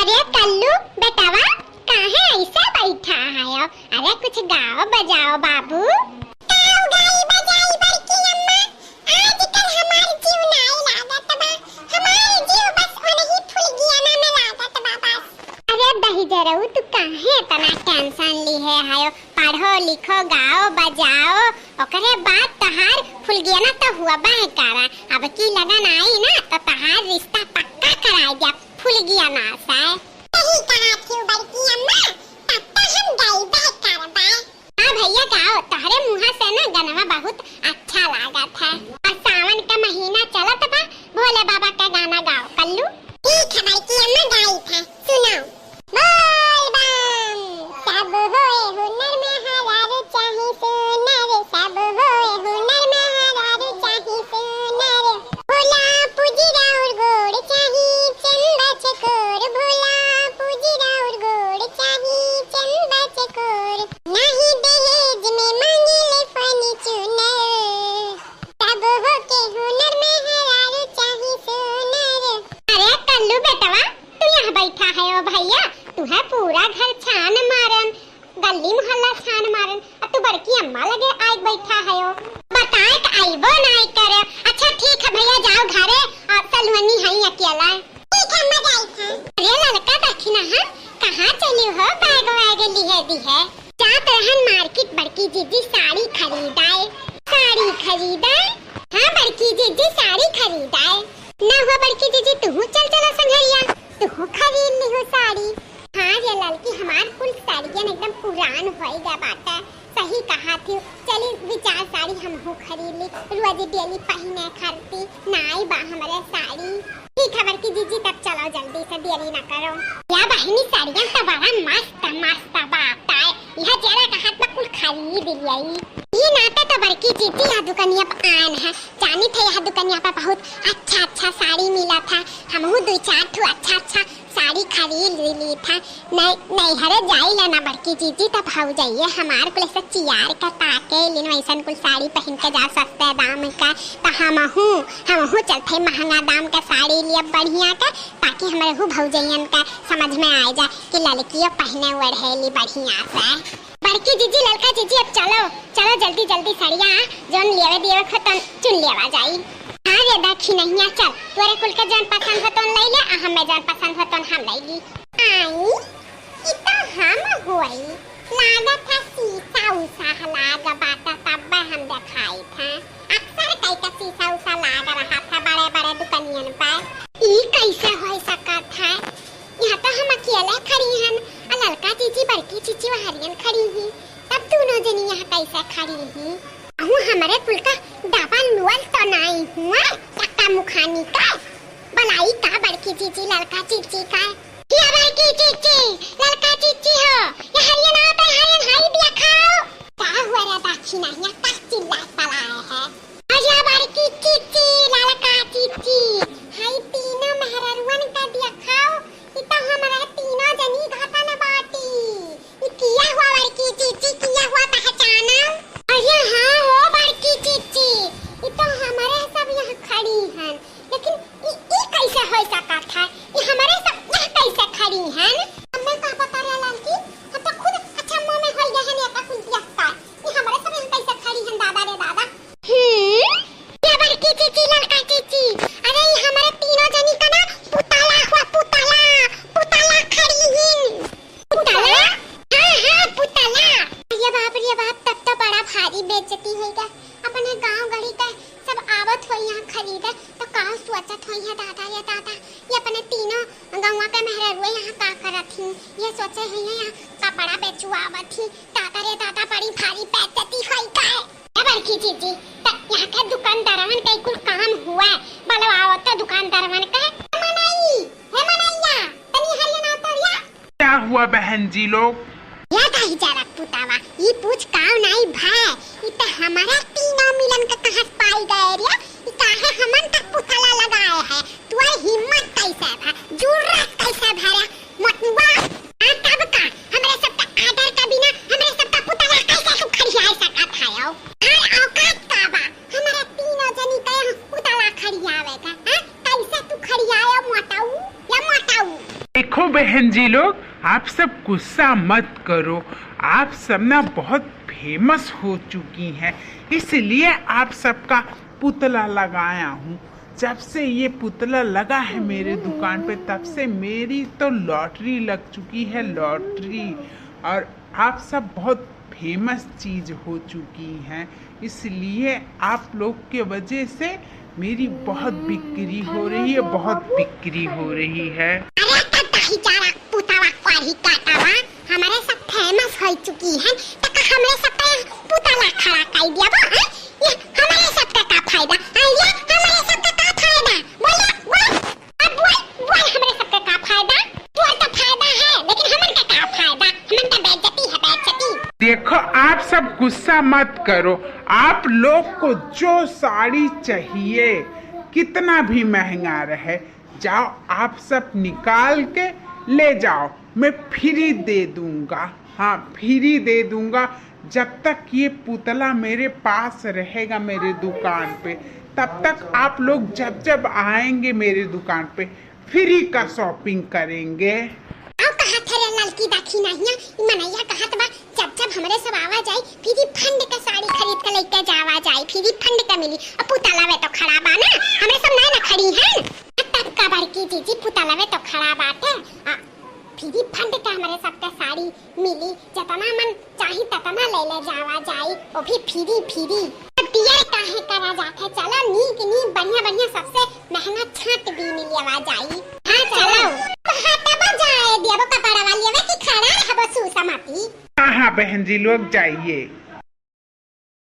अरे कल्लू बेटावा कहाँ ऐसा बैठा है? अरे कुछ गाओ बजाओ बाबू। गाओ गाई बजाई बड़की अम्मा, आजकल हमार जीव नाई लागत बा, हमार जीव बस उन्हीं फूल गियाना में लागत बा बस। अरे दही जरूर तू काहे इतना टेंशन ली है? पढ़ो लिखो गाओ बजाओ ओकरे बाद तहार फूल गियाना तो हुआ बा है कारा। अब की लगन आई ना तो तहार रिश्ता पक्का कराई दिया फूल गियाना से। सही कहा थी बड़की अम्मा, तब तो हम गई बे करबा। हां भैया गाओ, तहरे मुंह से ना गनवा बहुत अच्छा लागत है। और सावन का महीना चलत बा, भोले बाबा का गाना गाओ कल्लू। ठीक है बड़की अम्मा गाई था, सुनाओ। बोल बम सब होए हुनर में हरार चाहे सुनर, सब होए हुनर में हरार चाहे सुनर। भोला पूजी राउर गोड़ चाहे चंदा चकोर, भोला पूजी राउर गोड़ चाहे चंदा चकोर। नहीं दहेज में मांगे ले फनी चुनर, सब हो के हुनर में हरार चाहे सुनर। अरे कल्लू बेटवा तू यहाँ बैठा है ओ भैया, तू है पूरा घर छान मारन, गली मोहल्ला छान मारन, अब तू बड़की अम्मा लगे आज बैठा है ओ। बताए कि आइबो नहीं करे। अच्छा ठीक है भैया जाओ घरे, और सलवनी है अकेला। ठीक है अम्मा जाई था। अरे लड़का देखना है कहाँ चली हो? बैग वैग लिए दी है। जात रहन मार्केट बड़की जीजी साड़ी खरीदाए। साड़ी खरीदाए? हाँ बड़की जीजी साड़ी खरीदाए। ना हुआ बड़की जीजी तू चल चला संघरिया, तू खरीद ली हो साड़ी। हाँ ये लड़की हमार कुल साड़ियाँ एकदम पुरान हो गया बात है। सही कहा थी, चली विचार साड़ी हम हो खरीद ली, रोज डेली पहने खरती नाई बा हमारे साड़ी। ठीक है बड़की जीजी तब चलो जल्दी से, देरी ना करो। या बहनी साड़ियाँ तो बड़ा मस्त मस्त बात है, यह जरा कहा तो कुल खरीद लिया। ये नाता तो बड़की जीजी यहाँ दुकानिया पर आन है, जानी थे यहाँ दुकानिया पर बहुत अच्छा अच्छा साड़ी मिला था। हम दो चार ठो अच्छा अच्छा साड़ी खरीद ली था। नहीं हरे जाइला ना बड़की जीजी तब हो जाइए हमार कुल ऐसा चियार का ताके लेन वैसन कुल साड़ी पहन के जा सस्ते दाम का। तो हम चलते महंगा दाम का साड़ी लिया बढ़िया का, ताकि हमारे हु भौजैयन का समझ में आ जाए कि लड़कियां पहने ओढ़ेली बढ़िया से। बड़की जीजी लड़का जीजी अब चलो चलो जल्दी जल्दी साड़ियाँ जोन लेवे देवे खतन चुन लेवा जाई। हाँ ये देखी नहीं चल, तोरे कुल के जन पसंद हो तो ले ले, आ हमें जन पसंद हो तो हम ले ली। आई इतो हम होई लागत था शीशा उसा लाग बाता तब हम दिखाई था। अक्सर कई का शीशा उसा लाग रहा था बड़े बड़े दुकानियन पर। ई कैसे हो सकत है? यहाँ तो हम अकेले खड़ी हन, आ लड़का जीजी बड़की जीजी वहरियन खड़ी ही, तब दोनों जनी यहाँ कैसे खड़ी ही? हमारे कुल का डाबा लुअल तो नहीं हुआ टक्का मुखानी का बलाई का बड़की जीजी लड़का जीजी का। ये बड़की जीजी लड़का जीजी हो, ये हरियन आता है हरियन हाई दिया खाओ। क्या हुआ रे दाखिना यहाँ तक चिल्ला पलाए है। अरे बड़की जीजी लड़का जीजी हाई तीनों मेहररुअन का दिया खाओ, इतना हमारा तीनों जनी घाटा न बाटी। ये किया हुआ बड़की जीजी किया हुआ पहचाना? अरे हाँ हो बड़की जीजी, ये तो हमारे सब यहाँ खड़ी हैं, लेकिन ये कैसे हो सकता है? ये हमारे सब यहाँ कैसे खड़ी हैं? हमें क्या पता रे लड़की, हम तो खुद अच्छा मुंह में हो गए हैं ये का कुछ दिखता है, ये हमारे सब यहाँ कैसे खड़ी हैं दादा रे दादा? ये बड़की जीजी लड़का जीजी, अरे ये हमारे तीनों जनी का ना पुतला हुआ पुतला खड़ी हैं। पुतला? हाँ पुतला। ये बाप तब तो बड़ा भारी बेइज्जती होगा। अपने गांव गली का सब आवत हो यहाँ खरीदे तो का सोचत हो ये दादा ये अपने तीनों गांव के मेहररुए यहाँ का करत थी, ये सोचे है यहाँ कपड़ा बेचवावत थी। दादा बड़ी भारी बेइज्जती होई का है। बड़की जीजी त यहाँ के दुकानदारवन कई कुल काम हुआ बलवावत तो दुकानदारवन का मनाइया तनी हरियाणा उतरिया। क्या हुआ बहन जी लोग? या दाई जरा पुतावा ये पूछ काव नहीं भाई, ये तो हमारा तीनों मिलन का कहाँ पाई गए रे? ये काहे हमन तक पुतला लगाए है? तुम्हारी हिम्मत कैसे भा, जुर्रत कैसे भरा मतवा? तब का हमारे सब का आदर का बिना हमारे सब का पुतला कैसे तू खड़िया सकत है? आओ हर औकात का बा हमारा तीनों जनी के पुतला खड़ियावे का? कैसे तू खड़ियाए मोटाऊ या मोटाऊ? देखो बहन जी लोग, आप सब गुस्सा मत करो। आप सब ना बहुत फेमस हो चुकी हैं, इसलिए आप सबका पुतला लगाया हूँ। जब से ये पुतला लगा है मेरे दुकान पे, तब से मेरी तो लॉटरी लग चुकी है, लॉटरी। और आप सब बहुत फेमस चीज हो चुकी हैं, इसलिए आप लोग के वजह से मेरी बहुत बिक्री हो रही है, बहुत बिक्री हो रही है। अरे काटा ही चारा पुतावा पारी काटावा, हमारे सब फेमस हो चुकी हैं, तो हमरे सब पे पुतला खड़ा कर दिया बा, हैं? ये हमारे सब का फायदा? ये हमारे सब का फायदा? बोल अब बोल हमारे सब का फायदा? बोल तो फायदा है, लेकिन हमन का फायदा? हमन तो बेइज्जती है, बेइज्जती। देखो आप सब गुस्सा मत करो। आप लोग को जो साड़ी चाहिए, कितना भी महंगा रहे, जाओ आप सब निकाल के ले जाओ, मैं फ्री दे दूंगा। हाँ, फ्री दे दूंगा। जब तक ये पुतला मेरे पास रहेगा मेरे दुकान पे, तब तक आप लोग जब जब आएंगे मेरे दुकान पे फ्री का शॉपिंग करेंगे। आओ कहा थरे लड़की दाखी नहीं है, मनैया कहत बा जब हमरे सब आवा जाए फ्री फंड का साड़ी खरीद के लेके जावा जाए, फ्री फंड का मिली। और पुतला वे तो खड़ा बा ना, हमरे सब नहीं ना खड़ी हैं। तब का बड़की जीजी पुतला वे तो खड़ा बाटे, फ्री फंड का हमरे सब का साड़ी मिली, जतना मन चाही ततना ले ले जावा जाए, और भी फ्री। अब दियर काहे करा जाके, चलो नीक बढ़िया सबसे महंगा छाट भी मिलवा जाई। हां चलो हाथ बजाए दियो कपड़ा वाली वे की खड़ा है बसु समाती। हाँ बहन जी लोग जाइए।